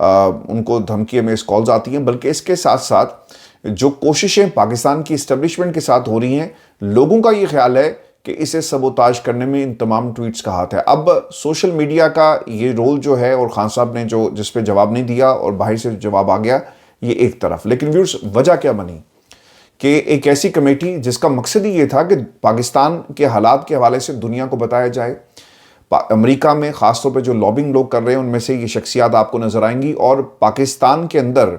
ان کو دھمکی میں کالز آتی ہیں، بلکہ اس کے ساتھ ساتھ جو کوششیں پاکستان کی اسٹیبلشمنٹ کے ساتھ ہو رہی ہیں، لوگوں کا یہ خیال ہے کہ اسے سبوتاج کرنے میں ان تمام ٹویٹس کا ہاتھ ہے۔ اب سوشل میڈیا کا یہ رول جو ہے، اور خان صاحب نے جس پہ جواب نہیں دیا اور باہر سے جواب آ گیا، یہ ایک طرف۔ لیکن ویورز، وجہ کیا بنی کہ ایک ایسی کمیٹی جس کا مقصد ہی یہ تھا کہ پاکستان کے حالات کے حوالے سے دنیا کو بتایا جائے، امریکہ میں خاص طور پہ جو لابنگ لوگ کر رہے ہیں ان میں سے یہ شخصیات آپ کو نظر آئیں گی، اور پاکستان کے اندر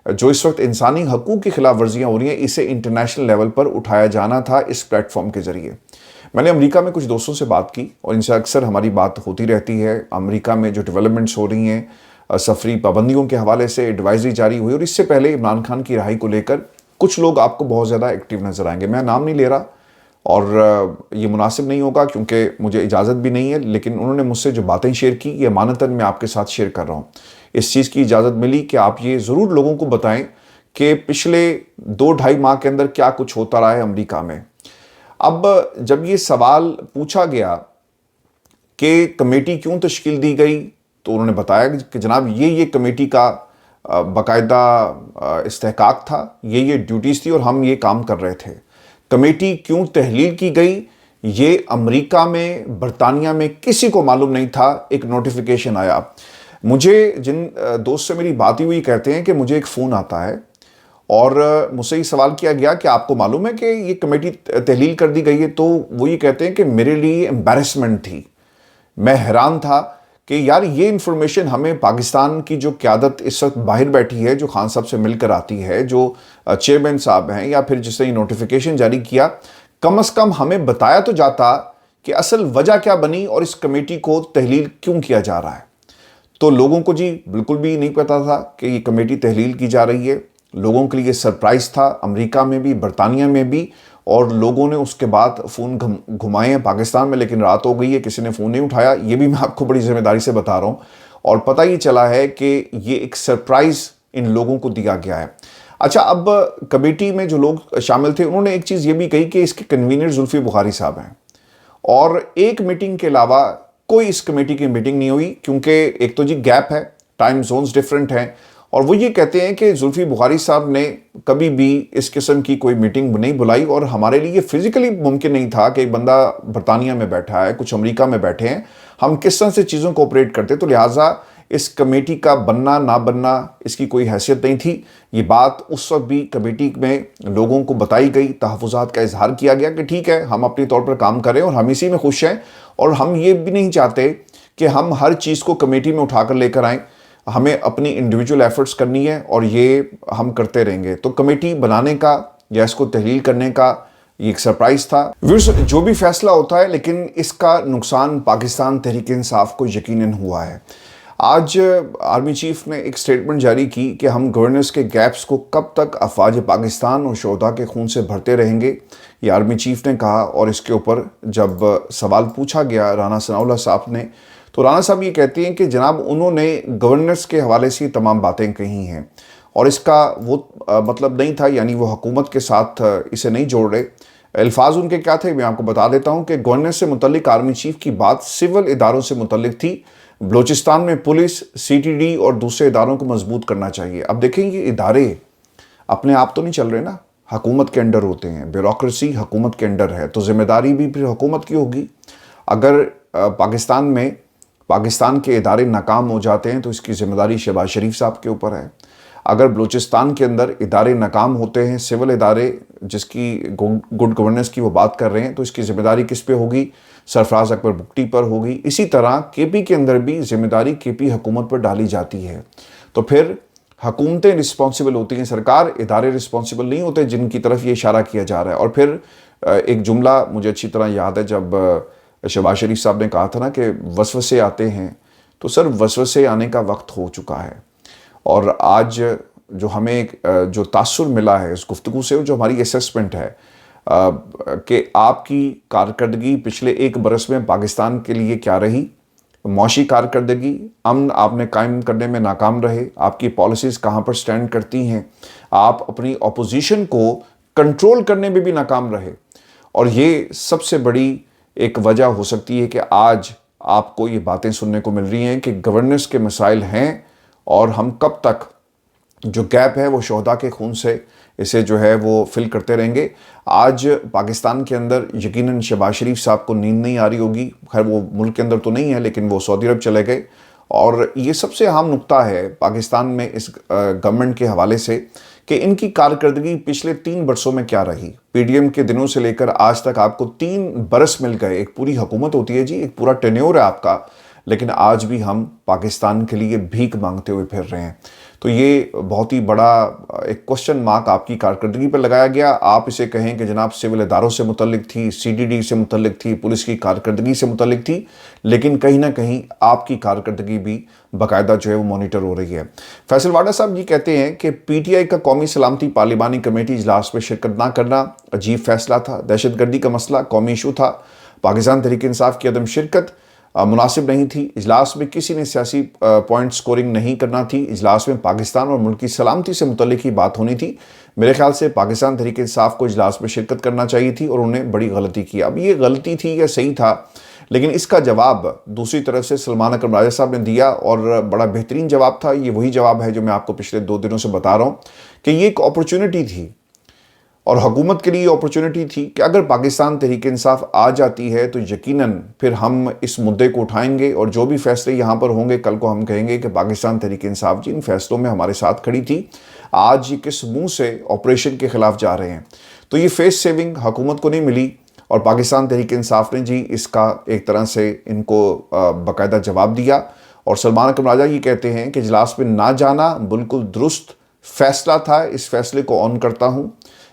جو اس وقت انسانی حقوق کی خلاف ورزیاں ہو رہی ہیں، اسے انٹرنیشنل لیول پر اٹھایا جانا تھا اس پلیٹ فارم کے ذریعے۔ میں نے امریکہ میں کچھ دوستوں سے بات کی اور ان سے اکثر ہماری بات ہوتی رہتی ہے۔ امریکہ میں جو ڈیولپمنٹس ہو رہی ہیں، سفری پابندیوں کے حوالے سے ایڈوائزری جاری ہوئی، اور اس سے پہلے عمران خان کی رہائی کو لے کر کچھ لوگ آپ کو بہت زیادہ ایکٹیو نظر آئیں گے۔ میں نام نہیں لے رہا اور یہ مناسب نہیں ہوگا کیونکہ مجھے اجازت بھی نہیں ہے، لیکن انہوں نے مجھ سے جو باتیں شیئر کی، یہ امانتاً میں آپ کے ساتھ شیئر کر رہا ہوں۔ اس چیز کی اجازت ملی کہ آپ یہ ضرور لوگوں کو بتائیں کہ پچھلے 2-2.5 ماہ کے اندر کیا کچھ ہوتا رہا ہے امریکہ میں۔ اب جب یہ سوال پوچھا گیا کہ کمیٹی کیوں تشکیل دی گئی، تو انہوں نے بتایا کہ جناب یہ کمیٹی کا باقاعدہ استحقاق تھا، یہ ڈیوٹیز تھی اور ہم یہ کام کر رہے تھے۔ کمیٹی کیوں تحلیل کی گئی، یہ امریکہ میں، برطانیہ میں کسی کو معلوم نہیں تھا۔ ایک نوٹیفیکیشن آیا، مجھے جن دوست سے میری بات ہوئی کہتے ہیں کہ مجھے ایک فون آتا ہے اور مجھ سے یہ سوال کیا گیا کہ آپ کو معلوم ہے کہ یہ کمیٹی تحلیل کر دی گئی ہے، تو وہ یہ کہتے ہیں کہ میرے لیے امبیرسمنٹ تھی۔ میں حیران تھا کہ یار یہ انفارمیشن ہمیں پاکستان کی جو قیادت اس وقت باہر بیٹھی ہے، جو خان صاحب سے مل کر آتی ہے، جو چیئرمین صاحب ہیں، یا پھر جس نے یہ نوٹیفیکیشن جاری کیا، کم از کم ہمیں بتایا تو جاتا کہ اصل وجہ کیا بنی اور اس کمیٹی کو تحلیل کیوں کیا جا رہا ہے۔ تو لوگوں کو بالکل بھی نہیں پتا تھا کہ یہ کمیٹی تحلیل کی جا رہی ہے۔ لوگوں کے لیے سرپرائز تھا، امریکہ میں بھی، برطانیہ میں بھی، اور لوگوں نے اس کے بعد فون گھمائے ہیں پاکستان میں، لیکن رات ہو گئی ہے، کسی نے فون نہیں اٹھایا۔ یہ بھی میں آپ کو بڑی ذمہ داری سے بتا رہا ہوں، اور پتہ ہی چلا ہے کہ یہ ایک سرپرائز ان لوگوں کو دیا گیا ہے۔ اچھا، اب کمیٹی میں جو لوگ شامل تھے انہوں نے ایک چیز یہ بھی کہی کہ اس کے کنوینر زلفی بخاری صاحب ہیں، اور ایک میٹنگ کے علاوہ کوئی اس کمیٹی کی میٹنگ نہیں ہوئی، کیونکہ ایک تو گیپ ہے، ٹائم زونز ڈیفرنٹ ہیں، اور وہ یہ کہتے ہیں کہ زلفی بخاری صاحب نے کبھی بھی اس قسم کی کوئی میٹنگ نہیں بلائی، اور ہمارے لیے یہ فزیکلی ممکن نہیں تھا کہ ایک بندہ برطانیہ میں بیٹھا ہے، کچھ امریکہ میں بیٹھے ہیں، ہم کس طرح سے چیزوں کو آپریٹ کرتے، تو لہٰذا اس کمیٹی کا بننا نہ بننا اس کی کوئی حیثیت نہیں تھی۔ یہ بات اس وقت بھی کمیٹی میں لوگوں کو بتائی گئی، تحفظات کا اظہار کیا گیا کہ ٹھیک ہے، ہم اپنی طور پر کام کریں اور ہم اسی میں خوش ہیں، اور ہم یہ بھی نہیں چاہتے کہ ہم ہر چیز کو کمیٹی میں اٹھا کر لے کر آئیں، ہمیں اپنی انڈیویجول ایفرٹس کرنی ہے اور یہ ہم کرتے رہیں گے۔ تو کمیٹی بنانے کا یا اس کو تحلیل کرنے کا یہ ایک سرپرائز تھا۔ جو بھی فیصلہ ہوتا ہے، لیکن اس کا نقصان پاکستان تحریک انصاف کو یقیناً ہوا ہے۔ آج آرمی چیف نے ایک سٹیٹمنٹ جاری کی کہ ہم گورننس کے گیپس کو کب تک افواج پاکستان اور شہداء کے خون سے بھرتے رہیں گے، یہ آرمی چیف نے کہا۔ اور اس کے اوپر جب سوال پوچھا گیا رانا ثناء اللہ صاحب نے، تو رانا صاحب یہ کہتے ہیں کہ جناب انہوں نے گورننس کے حوالے سے تمام باتیں کہی ہیں، اور اس کا وہ مطلب نہیں تھا، یعنی وہ حکومت کے ساتھ اسے نہیں جوڑ رہے۔ الفاظ ان کے کیا تھے میں آپ کو بتا دیتا ہوں کہ گورننس سے متعلق آرمی چیف کی بات سول اداروں سے متعلق تھی۔ بلوچستان میں پولیس، سی ٹی ڈی اور دوسرے اداروں کو مضبوط کرنا چاہیے۔ اب دیکھیں یہ ادارے اپنے آپ تو نہیں چل رہے نا، حکومت کے انڈر ہوتے ہیں، بیوروکریسی حکومت کے انڈر ہے، تو ذمہ داری بھی پھر حکومت کی ہوگی۔ اگر پاکستان میں پاکستان کے ادارے ناکام ہو جاتے ہیں تو اس کی ذمہ داری شہباز شریف صاحب کے اوپر ہے۔ اگر بلوچستان کے اندر ادارے ناکام ہوتے ہیں، سول ادارے جس کی گڈ گورننس کی وہ بات کر رہے ہیں، تو اس کی ذمہ داری کس پہ ہوگی؟ سرفراز اکبر بگٹی پر ہوگی۔ اسی طرح کے پی کے اندر بھی ذمہ داری کے پی حکومت پر ڈالی جاتی ہے، تو پھر حکومتیں رسپانسبل ہوتی ہیں، سرکار، ادارے رسپانسبل نہیں ہوتے جن کی طرف یہ اشارہ کیا جا رہا ہے۔ اور پھر ایک جملہ مجھے اچھی طرح یاد ہے، جب شہباز شریف صاحب نے کہا تھا نا کہ وسوسے آتے ہیں، تو سر وسوسے آنے کا وقت ہو چکا ہے۔ اور آج جو ہمیں جو تاثر ملا ہے اس گفتگو سے، جو ہماری اسیسمنٹ ہے کہ آپ کی کارکردگی پچھلے 1 برس میں پاکستان کے لیے کیا رہی، معاشی کارکردگی، امن آپ نے قائم کرنے میں ناکام رہے، آپ کی پالیسیز کہاں پر سٹینڈ کرتی ہیں، آپ اپنی اپوزیشن کو کنٹرول کرنے میں بھی ناکام رہے، اور یہ سب سے بڑی ایک وجہ ہو سکتی ہے کہ آج آپ کو یہ باتیں سننے کو مل رہی ہیں کہ گورننس کے مسائل ہیں اور ہم کب تک جو گیپ ہے وہ شہداء کے خون سے اسے جو ہے وہ فل کرتے رہیں گے. آج پاکستان کے اندر یقیناً شہباز شریف صاحب کو نیند نہیں آ رہی ہوگی. خیر وہ ملک کے اندر تو نہیں ہے لیکن وہ سعودی عرب چلے گئے، اور یہ سب سے اہم نقطہ ہے پاکستان میں اس گورنمنٹ کے حوالے سے کہ ان کی کارکردگی پچھلے 3 برسوں میں کیا رہی. پی ڈی ایم کے دنوں سے لے کر آج تک آپ کو 3 برس مل گئے. ایک پوری حکومت ہوتی ہے جی، ایک پورا ٹینیور ہے آپ کا، لیکن آج بھی ہم پاکستان کے لیے بھیک مانگتے ہوئے پھر رہے ہیں. تو یہ بہت ہی بڑا ایک کوسچن مارک آپ کی کارکردگی پر لگایا گیا. آپ اسے کہیں کہ جناب سول اداروں سے متعلق تھی، سی ڈی ڈی سے متعلق تھی، پولیس کی کارکردگی سے متعلق تھی، لیکن کہیں نہ کہیں آپ کی کارکردگی بھی باقاعدہ جو ہے وہ مانیٹر ہو رہی ہے. فیصل واڈا صاحب یہ کہتے ہیں کہ پی ٹی آئی کا قومی سلامتی پارلیمانی کمیٹی اجلاس میں شرکت نہ کرنا عجیب فیصلہ تھا. دہشت گردی کا مسئلہ قومی ایشو تھا. پاکستان تحریک انصاف کی عدم شرکت مناسب نہیں تھی. اجلاس میں کسی نے سیاسی پوائنٹ سکورنگ نہیں کرنا تھی. اجلاس میں پاکستان اور ملک کی سلامتی سے متعلق ہی بات ہونی تھی. میرے خیال سے پاکستان تحریک انصاف کو اجلاس میں شرکت کرنا چاہیے تھی اور انہوں نے بڑی غلطی کی. اب یہ غلطی تھی یا صحیح تھا، لیکن اس کا جواب دوسری طرف سے سلمان اکرم راجہ صاحب نے دیا، اور بڑا بہترین جواب تھا. یہ وہی جواب ہے جو میں آپ کو پچھلے 2 دنوں سے بتا رہا ہوں کہ یہ ایک اپرچونٹی تھی، اور حکومت کے لیے یہ اپرچونٹی تھی کہ اگر پاکستان تحریک انصاف آ جاتی ہے تو یقیناً پھر ہم اس مدعے کو اٹھائیں گے، اور جو بھی فیصلے یہاں پر ہوں گے کل کو ہم کہیں گے کہ پاکستان تحریک انصاف جن فیصلوں میں ہمارے ساتھ کھڑی تھی، آج یہ کس منہ سے آپریشن کے خلاف جا رہے ہیں. تو یہ فیس سیونگ حکومت کو نہیں ملی، اور پاکستان تحریک انصاف نے جی اس کا ایک طرح سے ان کو باقاعدہ جواب دیا. اور سلمان اکرم راجہ یہ کہتے ہیں کہ اجلاس میں نہ جانا بالکل درست فیصلہ تھا. اس فیصلے کو آن کرتا ہوں.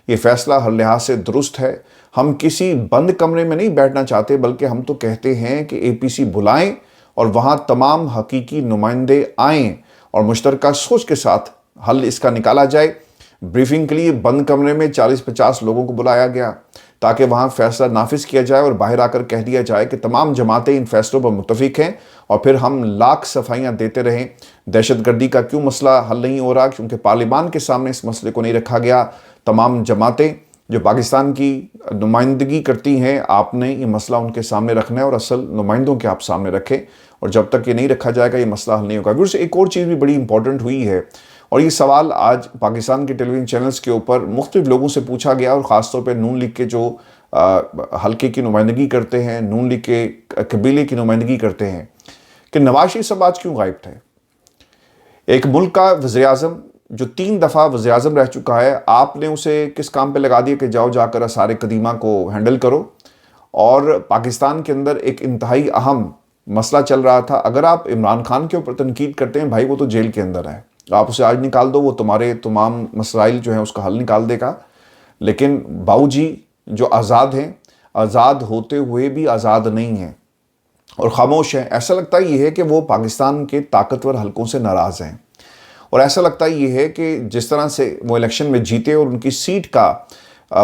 یہ فیصلہ ہر لحاظ سے درست ہے. ہم کسی بند کمرے میں نہیں بیٹھنا چاہتے، بلکہ ہم تو کہتے ہیں کہ اے پی سی بلائیں اور وہاں تمام حقیقی نمائندے آئیں اور مشترکہ سوچ کے ساتھ حل اس کا نکالا جائے. بریفنگ کے لیے بند کمرے میں 40-50 لوگوں کو بلایا گیا تاکہ وہاں فیصلہ نافذ کیا جائے اور باہر آ کر کہہ دیا جائے کہ تمام جماعتیں ان فیصلوں پر متفق ہیں، اور پھر ہم لاکھ صفائیاں دیتے رہیں. دہشت گردی کا کیوں مسئلہ حل نہیں ہو رہا؟ کیونکہ پارلیمان کے سامنے اس مسئلے کو نہیں رکھا گیا. تمام جماعتیں جو پاکستان کی نمائندگی کرتی ہیں، آپ نے یہ مسئلہ ان کے سامنے رکھنا ہے اور اصل نمائندوں کے آپ سامنے رکھیں، اور جب تک یہ نہیں رکھا جائے گا یہ مسئلہ حل نہیں ہوگا. پھر سے ایک اور چیز بھی بڑی امپورٹنٹ ہوئی ہے، اور یہ سوال آج پاکستان کے ٹیلی ویژن چینلز کے اوپر مختلف لوگوں سے پوچھا گیا، اور خاص طور پہ نون لیگ کے جو حلقے کی نمائندگی کرتے ہیں، نون لیگ کے قبیلے کی نمائندگی کرتے ہیں، کہ نواز شریف صاحب آج کیوں غائب تھے؟ ایک ملک کا وزیر اعظم جو 3 دفعہ وزیر اعظم رہ چکا ہے، آپ نے اسے کس کام پہ لگا دیا کہ جاؤ جا کر آثار قدیمہ کو ہینڈل کرو؟ اور پاکستان کے اندر ایک انتہائی اہم مسئلہ چل رہا تھا. اگر آپ عمران خان کے اوپر تنقید کرتے ہیں، بھائی وہ تو جیل کے اندر ہے، آپ اسے آج نکال دو، وہ تمہارے تمام مسائل جو ہیں اس کا حل نکال دے گا. لیکن باؤ جی جو آزاد ہیں، آزاد ہوتے ہوئے بھی آزاد نہیں ہیں اور خاموش ہیں. ایسا لگتا یہ ہے کہ وہ پاکستان کے طاقتور حلقوں سے ناراض ہیں، اور ایسا لگتا یہ ہے کہ جس طرح سے وہ الیکشن میں جیتے اور ان کی سیٹ کا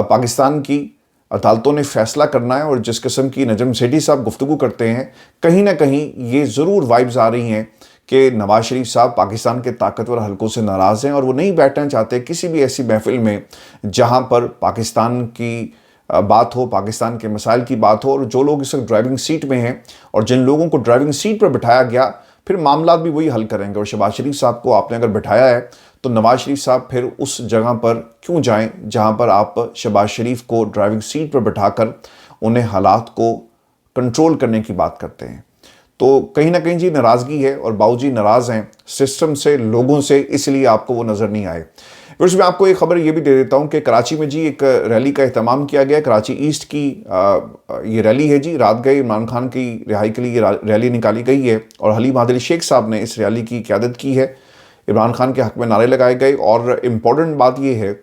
پاکستان کی عدالتوں نے فیصلہ کرنا ہے، اور جس قسم کی نجم سیٹھی صاحب گفتگو کرتے ہیں، کہیں نہ کہیں یہ ضرور وائبز آ رہی ہیں کہ نواز شریف صاحب پاکستان کے طاقتور حلقوں سے ناراض ہیں، اور وہ نہیں بیٹھنا چاہتے کسی بھی ایسی محفل میں جہاں پر پاکستان کی بات ہو، پاکستان کے مسائل کی بات ہو. اور جو لوگ اس وقت ڈرائیونگ سیٹ میں ہیں اور جن لوگوں کو ڈرائیونگ سیٹ پر بٹھایا گیا، پھر معاملات بھی وہی حل کریں گے. اور شہباز شریف صاحب کو آپ نے اگر بٹھایا ہے تو نواز شریف صاحب پھر اس جگہ پر کیوں جائیں جہاں پر آپ شہباز شریف کو ڈرائیونگ سیٹ پر بٹھا کر انہیں حالات کو کنٹرول کرنے کی بات کرتے ہیں. تو کہیں نہ کہیں جی ناراضگی ہے، اور باؤ جی ناراض ہیں سسٹم سے، لوگوں سے، اس لیے آپ کو وہ نظر نہیں آئے. پھر میں آپ کو ایک خبر یہ بھی دے دیتا ہوں کہ کراچی میں جی ایک ریلی کا اہتمام کیا گیا. کراچی ایسٹ کی یہ ریلی ہے جی. رات گئے عمران خان کی رہائی کے لیے یہ ریلی نکالی گئی ہے، اور حلیم عادل شیخ صاحب نے اس ریلی کی قیادت کی ہے. عمران خان کے حق میں نعرے لگائے گئے، اور امپورٹنٹ بات یہ ہے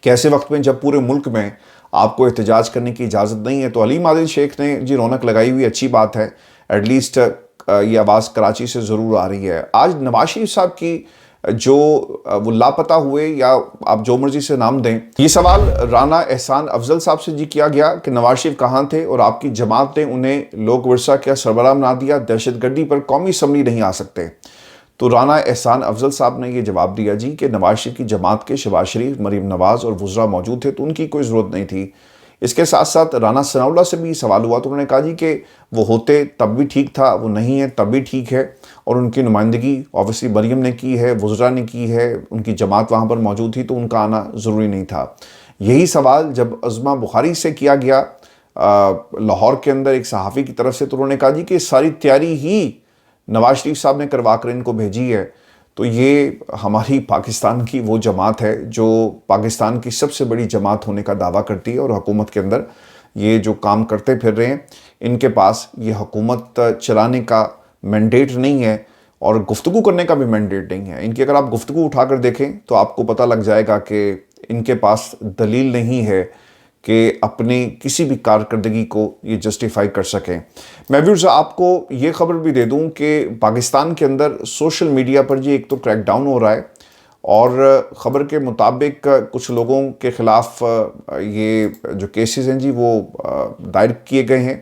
کہ ایسے وقت میں جب پورے ملک میں آپ کو احتجاج کرنے کی اجازت نہیں ہے تو حلیم عادل شیخ نے جی رونق لگائی ہوئی، اچھی بات ہے. ایٹ لیسٹ یہ آواز کراچی سے ضرور آ رہی ہے. آج نواز شریف صاحب کی جو وہ لاپتہ ہوئے، یا آپ جو مرضی سے نام دیں، یہ سوال رانا احسان افضل صاحب سے جی کیا گیا کہ نواز شریف کہاں تھے اور آپ کی جماعت نے انہیں لوک ورثہ کیا سربراہ بنا دیا، دہشت گردی پر قومی اسمبلی نہیں آ سکتے. تو رانا احسان افضل صاحب نے یہ جواب دیا جی کہ نواز شریف کی جماعت کے شہباز شریف، مریم نواز اور وزراء موجود تھے تو ان کی کوئی ضرورت نہیں تھی. اس کے ساتھ ساتھ رانا ثناءاللہ سے بھی سوال ہوا تو انہوں نے کہا جی کہ وہ ہوتے تب بھی ٹھیک تھا، وہ نہیں ہے تب بھی ٹھیک ہے، اور ان کی نمائندگی آبویسلی مریم نے کی ہے، وزراء نے کی ہے، ان کی جماعت وہاں پر موجود تھی تو ان کا آنا ضروری نہیں تھا۔ یہی سوال جب عظمیٰ بخاری سے کیا گیا لاہور کے اندر ایک صحافی کی طرف سے، تو انہوں نے کہا جی کہ ساری تیاری ہی نواز شریف صاحب نے کروا کر ان کو بھیجی ہے۔ تو یہ ہماری پاکستان کی وہ جماعت ہے جو پاکستان کی سب سے بڑی جماعت ہونے کا دعویٰ کرتی ہے، اور حکومت کے اندر یہ جو کام کرتے پھر رہے ہیں، ان کے پاس یہ حکومت چلانے کا مینڈیٹ نہیں ہے اور گفتگو کرنے کا بھی مینڈیٹ نہیں ہے۔ ان کی اگر آپ گفتگو اٹھا کر دیکھیں تو آپ کو پتہ لگ جائے گا کہ ان کے پاس دلیل نہیں ہے کہ اپنے کسی بھی کارکردگی کو یہ جسٹیفائی کر سکیں۔ میں ویورز آپ کو یہ خبر بھی دے دوں کہ پاکستان کے اندر سوشل میڈیا پر جی ایک تو کریک ڈاؤن ہو رہا ہے، اور خبر کے مطابق کچھ لوگوں کے خلاف یہ جو کیسز ہیں جی وہ دائر کیے گئے ہیں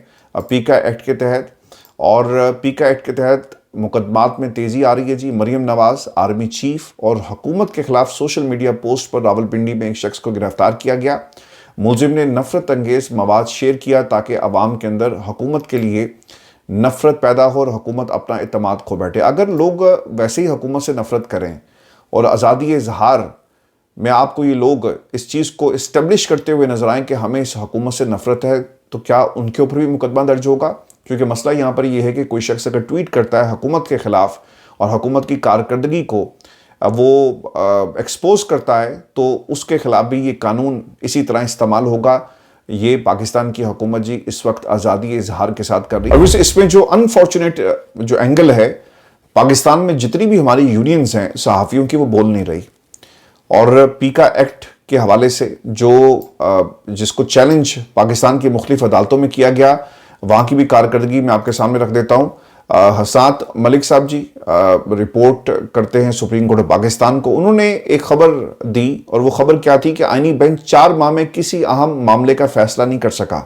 پیکا ایکٹ کے تحت، اور پیکا ایکٹ کے تحت مقدمات میں تیزی آ رہی ہے جی۔ مریم نواز آرمی چیف اور حکومت کے خلاف سوشل میڈیا پوسٹ پر راولپنڈی میں ایک شخص کو گرفتار کیا گیا۔ ملزم نے نفرت انگیز مواد شیئر کیا تاکہ عوام کے اندر حکومت کے لیے نفرت پیدا ہو اور حکومت اپنا اعتماد کھو بیٹھے۔ اگر لوگ ویسے ہی حکومت سے نفرت کریں اور آزادی اظہار میں آپ کو یہ لوگ اس چیز کو اسٹیبلش کرتے ہوئے نظر آئیں کہ ہمیں اس حکومت سے نفرت ہے، تو کیا ان کے اوپر بھی مقدمہ درج ہوگا؟ کیونکہ مسئلہ یہاں پر یہ ہے کہ کوئی شخص اگر ٹویٹ کرتا ہے حکومت کے خلاف اور حکومت کی کارکردگی کو وہ ایکسپوز کرتا ہے تو اس کے خلاف بھی یہ قانون اسی طرح استعمال ہوگا۔ یہ پاکستان کی حکومت جی اس وقت آزادی اظہار کے ساتھ کر رہی ہے۔ اور اس میں جو انفارچونیٹ جو اینگل ہے، پاکستان میں جتنی بھی ہماری یونینز ہیں صحافیوں کی، وہ بول نہیں رہی، اور پیکا ایکٹ کے حوالے سے جو جس کو چیلنج پاکستان کی مختلف عدالتوں میں کیا گیا، وہاں کی بھی کارکردگی میں آپ کے سامنے رکھ دیتا ہوں۔ حسنات ملک صاحب جی رپورٹ کرتے ہیں سپریم کورٹ پاکستان کو، انہوں نے ایک خبر دی، اور وہ خبر کیا تھی کہ آئینی بینچ 4 ماہ میں کسی اہم معاملے کا فیصلہ نہیں کر سکا۔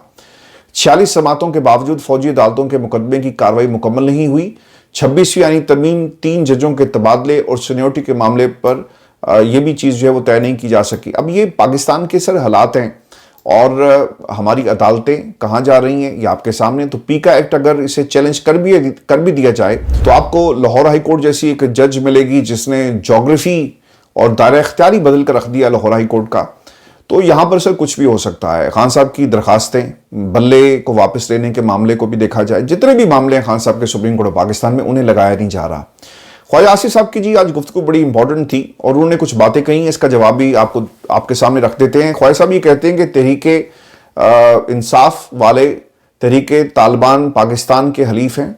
46 سماعتوں کے باوجود فوجی عدالتوں کے مقدمے کی کارروائی مکمل نہیں ہوئی۔ 26ویں آئینی ترمیم 3 ججوں کے تبادلے اور سینیورٹی کے معاملے پر یہ بھی چیز جو ہے وہ طے نہیں کی جا سکی۔ اب یہ پاکستان کے سر حالات ہیں، اور ہماری عدالتیں کہاں جا رہی ہیں یہ آپ کے سامنے۔ تو پیکا ایکٹ اگر اسے چیلنج کر بھی دیا جائے تو آپ کو لاہور ہائی کورٹ جیسی ایک جج ملے گی جس نے جغرافی اور دائرہ اختیاری بدل کر رکھ دیا لاہور ہائی کورٹ کا۔ تو یہاں پر سر کچھ بھی ہو سکتا ہے۔ خان صاحب کی درخواستیں، بلے کو واپس لینے کے معاملے کو بھی دیکھا جائے، جتنے بھی معاملے ہیں خان صاحب کے سپریم کورٹ پاکستان میں، انہیں لگایا نہیں جا رہا۔ خواجہ آصف صاحب کی جی آج گفتگو بڑی امپورٹنٹ تھی، اور انہوں نے کچھ باتیں کہیں، اس کا جواب بھی آپ کے سامنے رکھ دیتے ہیں۔ خواجہ صاحب یہ کہتے ہیں کہ تحریک انصاف والے تحریک طالبان پاکستان کے حلیف ہیں۔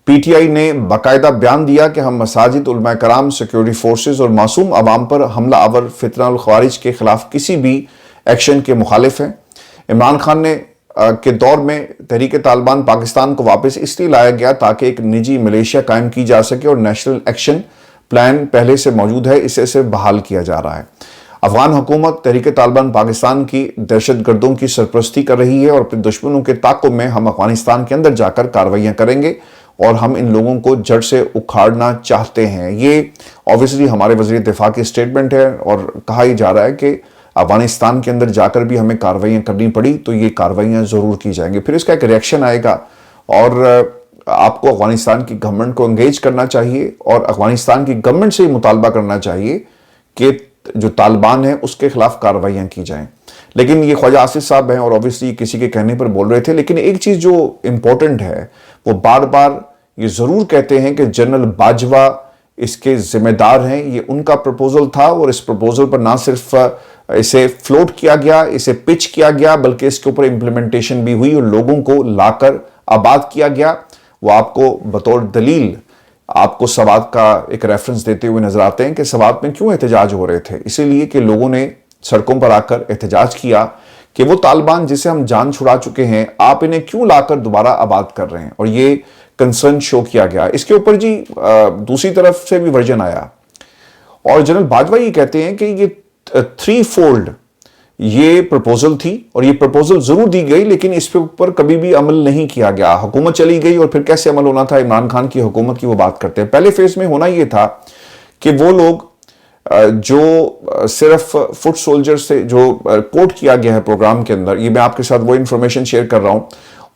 پی ٹی آئی نے باقاعدہ بیان دیا کہ ہم مساجد، علماء کرام، سیکیورٹی فورسز اور معصوم عوام پر حملہ آور فتنہ الخوارج کے خلاف کسی بھی ایکشن کے مخالف ہیں۔ عمران خان کے دور میں تحریک طالبان پاکستان کو واپس اس لیے لایا گیا تاکہ ایک نجی ملیشیا قائم کی جا سکے، اور نیشنل ایکشن پلان پہلے سے موجود ہے، اسے صرف بحال کیا جا رہا ہے۔ افغان حکومت تحریک طالبان پاکستان کی دہشت گردوں کی سرپرستی کر رہی ہے، اور اپنے دشمنوں کے تعاقب میں ہم افغانستان کے اندر جا کر کارروائیاں کریں گے، اور ہم ان لوگوں کو جڑ سے اکھاڑنا چاہتے ہیں۔ یہ اوبویسلی ہمارے وزیر دفاع کی سٹیٹمنٹ ہے، اور کہا ہی جا رہا ہے کہ افغانستان کے اندر جا کر بھی ہمیں کارروائیاں کرنی پڑی تو یہ کارروائیاں ضرور کی جائیں گی۔ پھر اس کا ایک ریئیکشن آئے گا، اور آپ کو افغانستان کی گورنمنٹ کو انگیج کرنا چاہیے، اور افغانستان کی گورنمنٹ سے یہ مطالبہ کرنا چاہیے کہ جو طالبان ہیں اس کے خلاف کارروائیاں کی جائیں۔ لیکن یہ خواجہ آصف صاحب ہیں، اور اوبویسلی کسی کے کہنے پر بول رہے تھے، لیکن ایک چیز جو امپورٹنٹ ہے، وہ بار بار یہ ضرور کہتے ہیں کہ جنرل باجوہ اس کے ذمہ دار ہیں، یہ ان کا پروپوزل تھا، اور اس پروپوزل پر نہ صرف اسے فلوٹ کیا گیا، اسے پچ کیا گیا، بلکہ اس کے اوپر امپلیمنٹیشن بھی ہوئی، اور لوگوں کو لا کر آباد کیا گیا۔ وہ آپ کو بطور دلیل آپ کو سوات کا ایک ریفرنس دیتے ہوئے نظر آتے ہیں کہ سوات میں کیوں احتجاج ہو رہے تھے، اسی لیے کہ لوگوں نے سڑکوں پر آ کر احتجاج کیا کہ وہ طالبان جسے ہم جان چھڑا چکے ہیں، آپ انہیں کیوں لا کر دوبارہ آباد کر رہے ہیں، اور یہ کنسرن شو کیا گیا۔ اس کے اوپر جی دوسری طرف سے بھی ورژن آیا، اور جنرل باجوہ یہ کہتے ہیں کہ یہ 3 فولڈ یہ پروپوزل تھی، اور یہ پروپوزل ضرور دی گئی، لیکن اس پہ اوپر کبھی بھی عمل نہیں کیا گیا۔ حکومت چلی گئی، اور پھر کیسے عمل ہونا تھا، عمران خان کی حکومت کی وہ بات کرتے ہیں۔ پہلے فیز میں ہونا یہ تھا کہ وہ لوگ جو صرف فٹ سولجر سے جو کوٹ کیا گیا ہے پروگرام کے اندر، یہ میں آپ کے ساتھ وہ انفارمیشن شیئر کر رہا ہوں،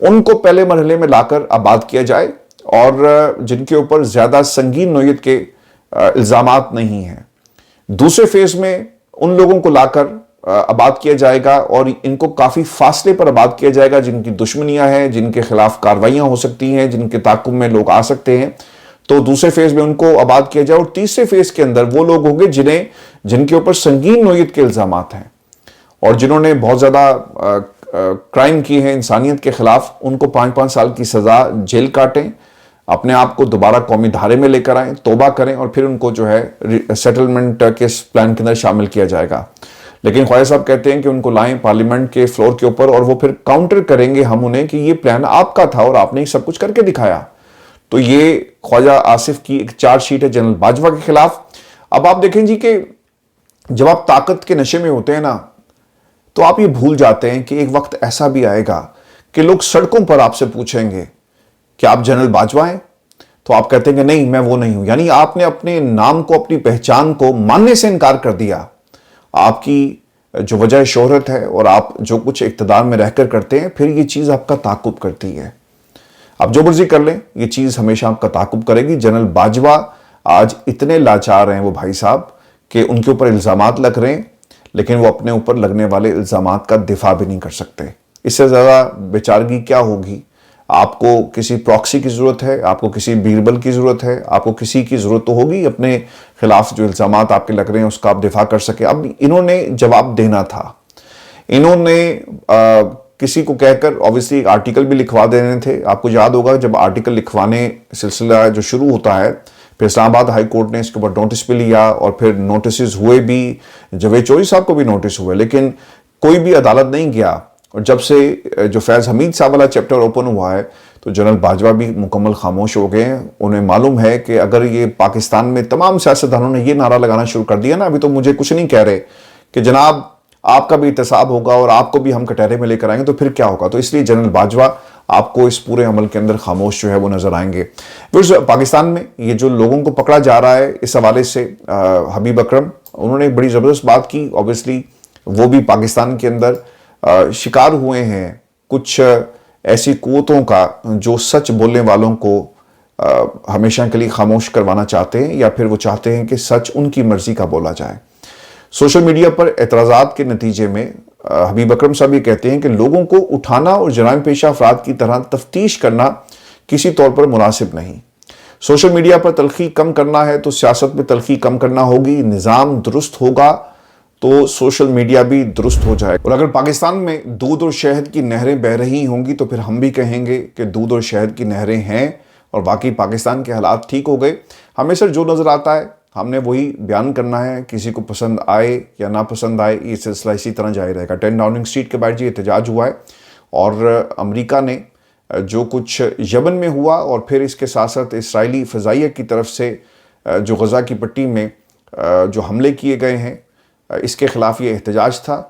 ان کو پہلے مرحلے میں لا کر آباد کیا جائے، اور جن کے اوپر زیادہ سنگین نوعیت کے الزامات نہیں ہیں۔ دوسرے فیز میں ان لوگوں کو لا کر آباد کیا جائے گا، اور ان کو کافی فاصلے پر آباد کیا جائے گا جن کی دشمنیاں ہیں، جن کے خلاف کاروائیاں ہو سکتی ہیں، جن کے تعاقب میں لوگ آ سکتے ہیں، تو دوسرے فیز میں ان کو آباد کیا جائے۔ اور تیسرے فیز کے اندر وہ لوگ ہوں گے جن کے اوپر سنگین نوعیت کے الزامات ہیں اور جنہوں نے بہت زیادہ کرائم کی ہیں انسانیت کے خلاف، ان کو 5 سال کی سزا جیل کاٹیں، اپنے آپ کو دوبارہ قومی دھارے میں لے کر آئیں، توبہ کریں، اور پھر ان کو جو ہے سیٹلمنٹ کے پلان کے اندر شامل کیا جائے گا۔ لیکن خواجہ صاحب کہتے ہیں کہ ان کو لائیں پارلیمنٹ کے فلور کے اوپر، اور وہ پھر کاؤنٹر کریں گے ہم انہیں کہ یہ پلان آپ کا تھا اور آپ نے سب کچھ کر کے دکھایا۔ تو یہ خواجہ آصف کی ایک چارج شیٹ ہے جنرل باجوہ کے خلاف۔ اب آپ دیکھیں جی کہ جب آپ طاقت کے نشے میں ہوتے ہیں نا، تو آپ یہ بھول جاتے ہیں کہ ایک وقت ایسا بھی آئے گا کہ لوگ سڑکوں پر آپ سے پوچھیں گے کہ آپ جنرل باجوہ ہیں، تو آپ کہتے ہیں کہ نہیں، میں وہ نہیں ہوں۔ یعنی آپ نے اپنے نام کو، اپنی پہچان کو ماننے سے انکار کر دیا۔ آپ کی جو وجہ شہرت ہے اور آپ جو کچھ اقتدار میں رہ کر کرتے ہیں، پھر یہ چیز آپ کا تعاقب کرتی ہے۔ آپ جو مرضی کر لیں، یہ چیز ہمیشہ آپ کا تعاقب کرے گی۔ جنرل باجوہ آج اتنے لاچار ہیں وہ بھائی صاحب کہ ان کے اوپر الزامات لگ رہے ہیں، لیکن وہ اپنے اوپر لگنے والے الزامات کا دفاع بھی نہیں کر سکتے۔ اس سے زیادہ بیچارگی کیا ہوگی؟ آپ کو کسی پراکسی کی ضرورت ہے، آپ کو کسی بیربل کی ضرورت ہے، آپ کو کسی کی ضرورت تو ہوگی اپنے خلاف جو الزامات آپ کے لگ رہے ہیں اس کا آپ دفاع کر سکے۔ اب انہوں نے جواب دینا تھا، انہوں نے کسی کو کہہ کر اوبیسلی ایک آرٹیکل بھی لکھوا دینے تھے۔ آپ کو یاد ہوگا جب آرٹیکل لکھوانے سلسلہ جو شروع ہوتا ہے، پھر اسلام آباد ہائی کورٹ نے اس کے اوپر نوٹس بھی لیا، اور پھر نوٹسز ہوئے بھی، جاوید چوہدری صاحب کو بھی نوٹس ہوئے، لیکن کوئی بھی عدالت نہیں گیا۔ اور جب سے جو فیض حمید صاحب والا چیپٹر اوپن ہوا ہے، تو جنرل باجوہ بھی مکمل خاموش ہو گئے ہیں۔ انہیں معلوم ہے کہ اگر یہ پاکستان میں تمام سیاستدانوں نے یہ نعرہ لگانا شروع کر دیا نا، ابھی تو مجھے کچھ نہیں کہہ رہے کہ جناب آپ کا بھی احتساب ہوگا اور آپ کو بھی ہم کٹہرے میں لے کر آئیں گے، تو پھر کیا ہوگا؟ تو اس لیے جنرل باجوہ آپ کو اس پورے عمل کے اندر خاموش جو ہے وہ نظر آئیں گے۔ پاکستان میں یہ جو لوگوں کو پکڑا جا رہا ہے، اس حوالے سے حبیب اکرم انہوں نے ایک بڑی زبردست بات کی۔ اوبیسلی وہ بھی پاکستان کے اندر شکار ہوئے ہیں کچھ ایسی قوتوں کا جو سچ بولنے والوں کو ہمیشہ کے لیے خاموش کروانا چاہتے ہیں، یا پھر وہ چاہتے ہیں کہ سچ ان کی مرضی کا بولا جائے۔ سوشل میڈیا پر اعتراضات کے نتیجے میں حبیب اکرم صاحب یہ کہتے ہیں کہ لوگوں کو اٹھانا اور جرائم پیشہ افراد کی طرح تفتیش کرنا کسی طور پر مناسب نہیں۔ سوشل میڈیا پر تلخی کم کرنا ہے تو سیاست میں تلخی کم کرنا ہوگی۔ نظام درست ہوگا تو سوشل میڈیا بھی درست ہو جائے۔ اور اگر پاکستان میں دودھ اور شہد کی نہریں بہہ رہی ہوں گی تو پھر ہم بھی کہیں گے کہ دودھ اور شہد کی نہریں ہیں، اور باقی پاکستان کے حالات ٹھیک ہو گئے۔ ہمیں سر جو نظر آتا ہے ہم نے وہی بیان کرنا ہے، کسی کو پسند آئے یا نہ پسند آئے، یہ سلسلہ اسی طرح جاری رہے گا۔ 10 ڈاؤننگ اسٹریٹ کے باہر جی احتجاج ہوا ہے، اور امریکہ نے جو کچھ یمن میں ہوا، اور پھر اس کے ساتھ ساتھ اسرائیلی فضائیہ کی طرف سے جو غزہ کی پٹی میں جو حملے کیے گئے ہیں، اس کے خلاف یہ احتجاج تھا،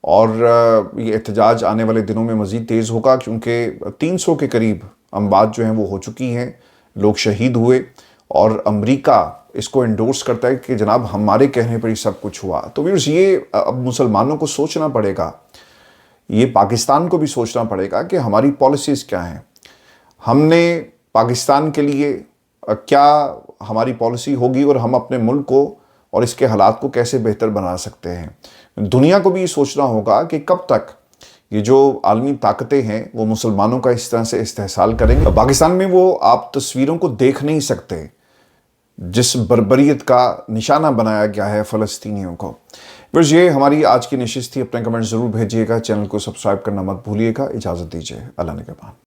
اور یہ احتجاج آنے والے دنوں میں مزید تیز ہوگا، کیونکہ 300 کے قریب اموات جو ہیں وہ ہو چکی ہیں، لوگ شہید ہوئے، اور امریکہ اس کو انڈورس کرتا ہے کہ جناب ہمارے کہنے پر ہی سب کچھ ہوا۔ تو ویورز یہ اب مسلمانوں کو سوچنا پڑے گا، یہ پاکستان کو بھی سوچنا پڑے گا کہ ہماری پالیسیز کیا ہیں، ہم نے پاکستان کے لیے کیا ہماری پالیسی ہوگی، اور ہم اپنے ملک کو اور اس کے حالات کو کیسے بہتر بنا سکتے ہیں۔ دنیا کو بھی یہ سوچنا ہوگا کہ کب تک یہ جو عالمی طاقتیں ہیں وہ مسلمانوں کا اس طرح سے استحصال کریں گے۔ پاکستان میں وہ آپ تصویروں کو دیکھ نہیں سکتے جس بربریت کا نشانہ بنایا گیا ہے فلسطینیوں کو۔ بس یہ ہماری آج کی نشست تھی۔ اپنے کمنٹ ضرور بھیجیے گا، چینل کو سبسکرائب کرنا مت بھولیے گا۔ اجازت دیجیے، اللہ نگہبان۔